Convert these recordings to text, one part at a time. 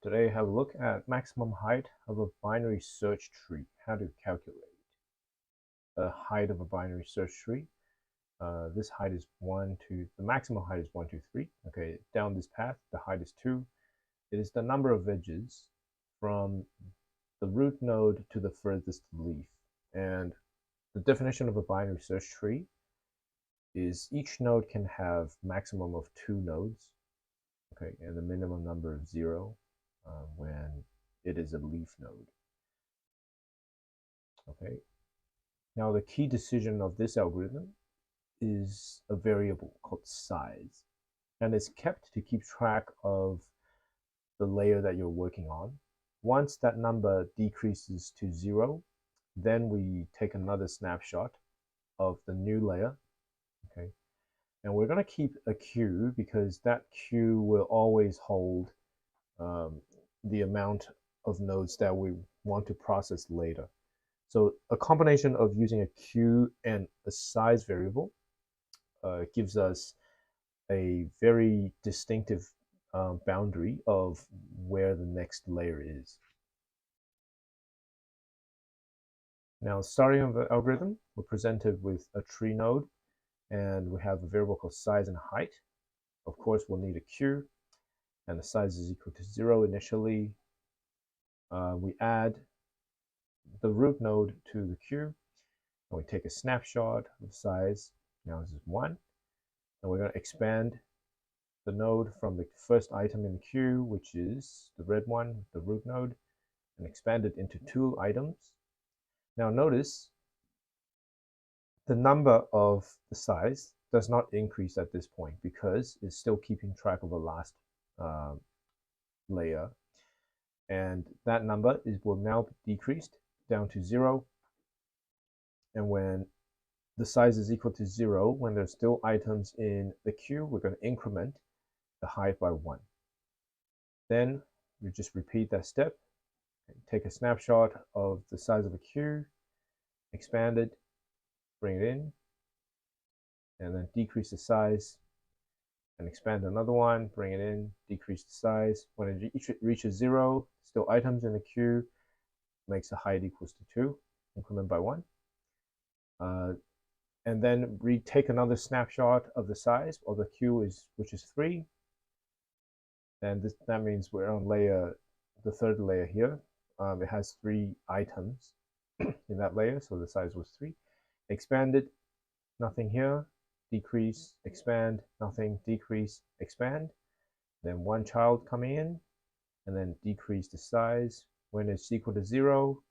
Today, have a look at maximum height of a binary search tree. How to calculate the height of a binary search tree. This height is 1, 2. The maximum height is 1, 2, 3. Okay, down this path, the height is 2. It is the number of edges from the root node to the furthest leaf. And the definition of a binary search tree is each node can have maximum of 2 nodes. Okay, and the minimum number of 0 when it is a leaf node. Okay, now the key decision of this algorithm is a variable called size, and it's kept to keep track of the layer that you're working on. Once that number decreases to 0, then we take another snapshot of the new layer. Okay, and we're going to keep a queue because that queue will always hold the amount of nodes that we want to process later. So a combination of using a queue and a size variable gives us a very distinctive boundary of where the next layer is. Now, starting with the algorithm, we're presented with a tree node, and we have a variable called size and height. Of course, we'll need a queue, and the size is equal to 0 initially. We add the root node to the queue, and we take a snapshot of size. Now this is 1, and we're going to expand the node from the first item in the queue, which is the red one, the root node, and expand it into 2 items. Now notice the number of the size does not increase at this point because it's still keeping track of the last layer, and that number will now be decreased down to 0. And when the size is equal to 0, when there's still items in the queue, we're going to increment the height by 1. Then we just repeat that step. Take a snapshot of the size of the queue, expand it, bring it in, and then decrease the size, and expand another one, bring it in, decrease the size. When it reaches 0, still items in the queue, makes the height equals to 2, increment by 1. And then we take another snapshot of the size of the queue, which is 3. And that means we're on the third layer here. It has 3 items in that layer, so the size was 3. Expand it, nothing here. Decrease, expand, nothing, decrease, expand. Then 1 child coming in, and then decrease the size. When it's equal to 0,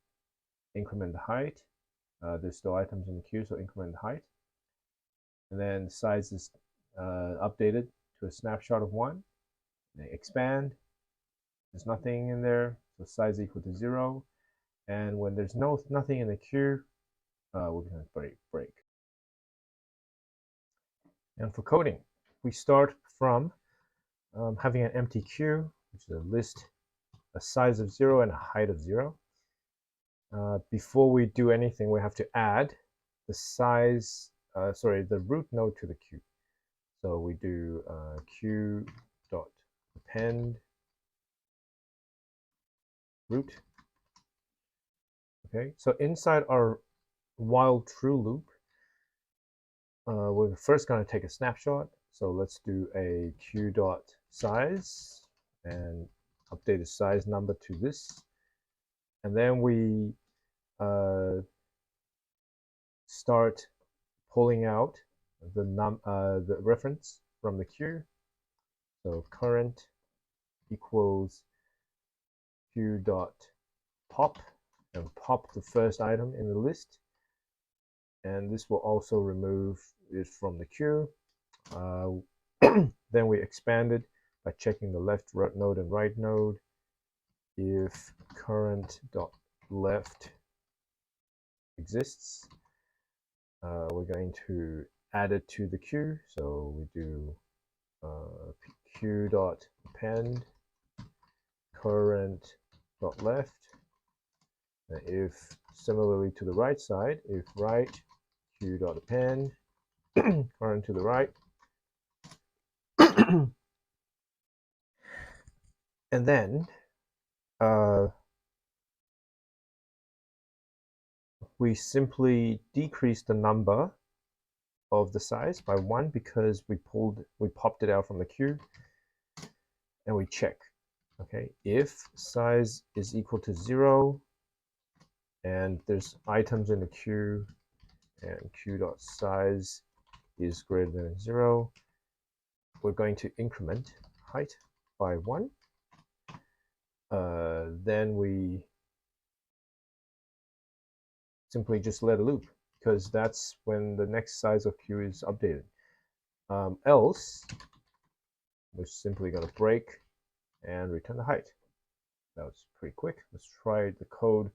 increment the height. There's still items in the queue, so increment the height. And then the size is updated to a snapshot of 1. And expand. There's nothing in there, so size equal to 0. And when there's nothing in the queue, we're going to break. And for coding, we start from having an empty queue, which is a list, a size of 0 and a height of 0. Before we do anything, we have to add the size, the root node to the queue. So we do queue.append root. Okay, so inside our while true loop, we're first going to take a snapshot. So let's do a queue.size and update the size number to this. And then we start pulling out the reference from the queue. So current equals queue.pop, and pop the first item in the list. And this will also remove it from the queue. Then we expand it by checking the left node and right node. If current.left exists, we're going to add it to the queue. So we do queue.append current.left. And if similarly to the right side, if right, queue.append current to the right. And then we simply decrease the number of the size by 1 because we popped it out from the queue, and we check. Okay, if size is equal to 0 and there's items in the queue and queue.size is greater than 0, we're going to increment height by 1. Then we simply just let it loop, because that's when the next size of queue is updated. Else, we're simply going to break and return the height. That was pretty quick. Let's try the code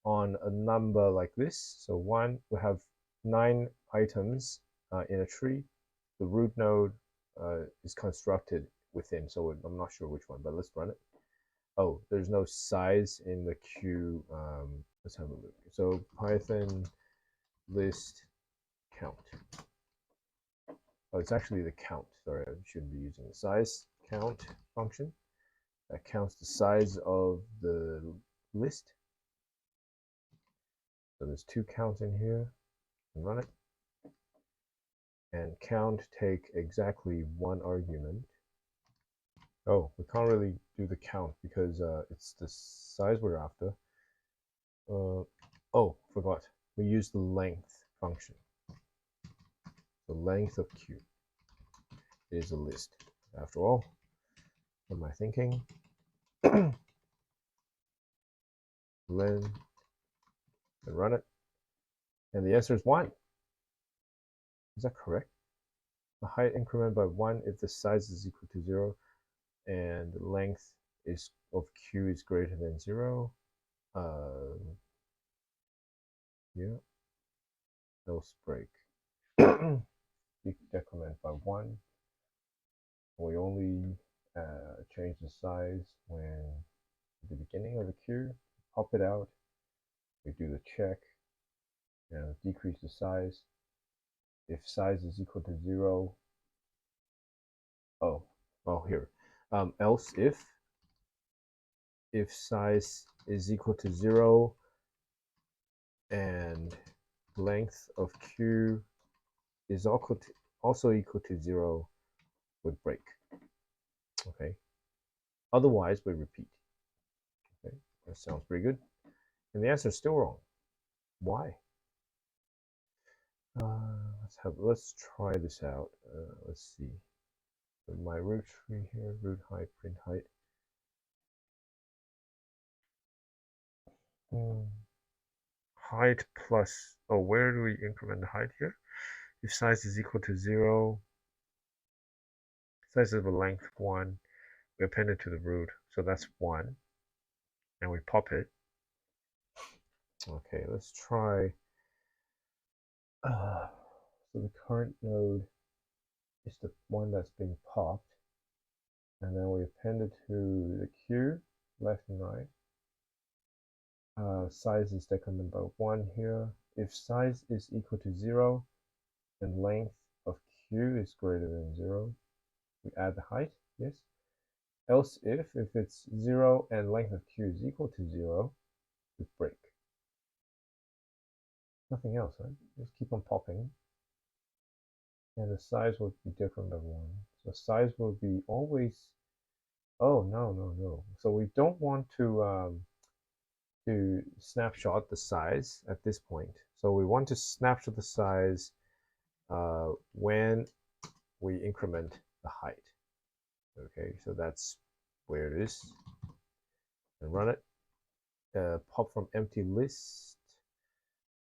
on a number like this. So 1, we have 9 items in a tree. The root node is constructed within, so I'm not sure which one, but let's run it. Oh, there's no size in the queue. Let's have a look. So Python list count. Oh, it's actually the count. Sorry, I shouldn't be using the size count function. That counts the size of the list. So there's 2 counts in here. And run it. And count take exactly 1 argument. Oh, we can't really do the count because it's the size we're after. Oh, forgot. We use the length function. The length of queue is a list. After all, what am I thinking? Len, and run it. And the answer is 1. Is that correct? The height increment by 1 if the size is equal to 0 and the length is of queue is greater than 0. Yeah. Else break. Decrement by 1. We only change the size when at the beginning of the queue, pop it out, we do the check, and decrease the size. If size is equal to 0, here. Else if size is equal to 0 and length of queue is also equal to 0, would break. Okay. Otherwise, we repeat. Okay, that sounds pretty good. And the answer is still wrong. Why? Let's try this out. Let's see. My root tree here, root height, print height. Height plus, where do we increment the height here? If size is equal to 0, size of the length 1, we append it to the root, so that's 1, and we pop it. Okay, let's try. So the current node is the one that's being popped, and then we append it to the queue, left and right. Size is decremented by 1 here. If size is equal to 0 and length of queue is greater than 0, we add the height, yes. Else if it's 0 and length of queue is equal to 0, we break. Nothing else, right? Just keep on popping. And the size will be different by 1. So size will be always, oh, no. So we don't want to snapshot the size at this point. So we want to snapshot the size when we increment the height. Okay, so that's where it is. And run it. Pop from empty list.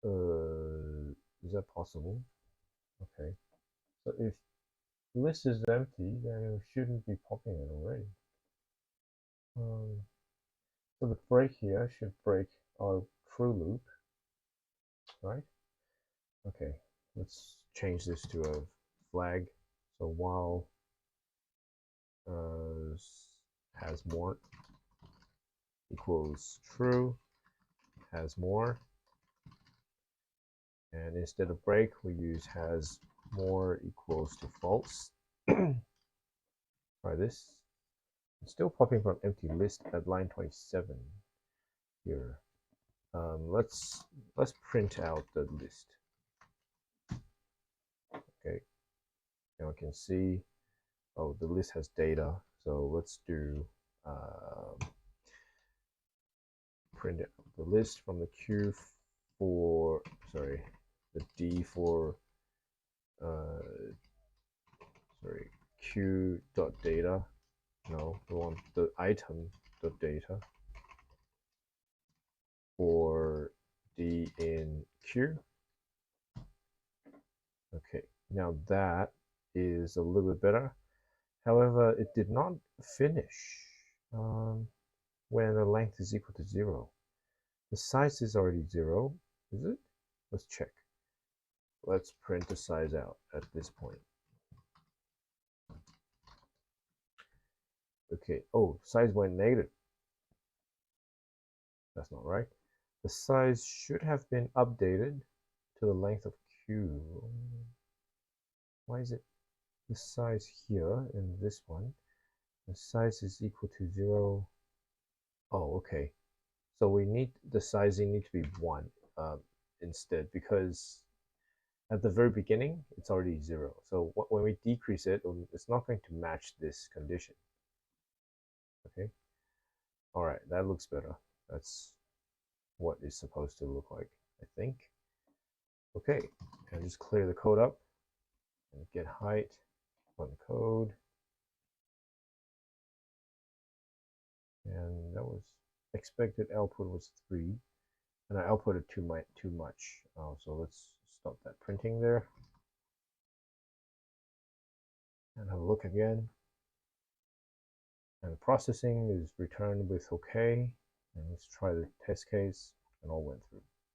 Is that possible? Okay. So if list is empty, then we shouldn't be popping it already. So the break here should break our true loop, right? Okay, let's change this to a flag. So while has more equals true, has more, and instead of break we use has more equals to false. Try this. It's still popping from empty list at line 27 here. Let's print out the list. Okay, now I can see, oh, the list has data. So let's do print out the list from the Q for, sorry, the D for, sorry, Q dot data. No, we want the item dot data for D in Q. Okay, now that is a little bit better. However, it did not finish when the length is equal to 0. The size is already 0, is it? Let's check. Let's print the size out at this point. Okay, oh, size went negative. That's not right. The size should have been updated to the length of Q. Why is it the size here in this one? The size is equal to 0. Oh, okay. So we need the sizing need to be 1 instead, because at the very beginning it's already 0. So when we decrease it, it's not going to match this condition. Okay. All right, that looks better. That's what it's supposed to look like, I think. Okay, and just clear the code up and get height on code. And that was expected output was 3, and I outputted too much. So let's stop that printing there and have a look again. And processing is returned with OK. And let's try the test case, and all went through.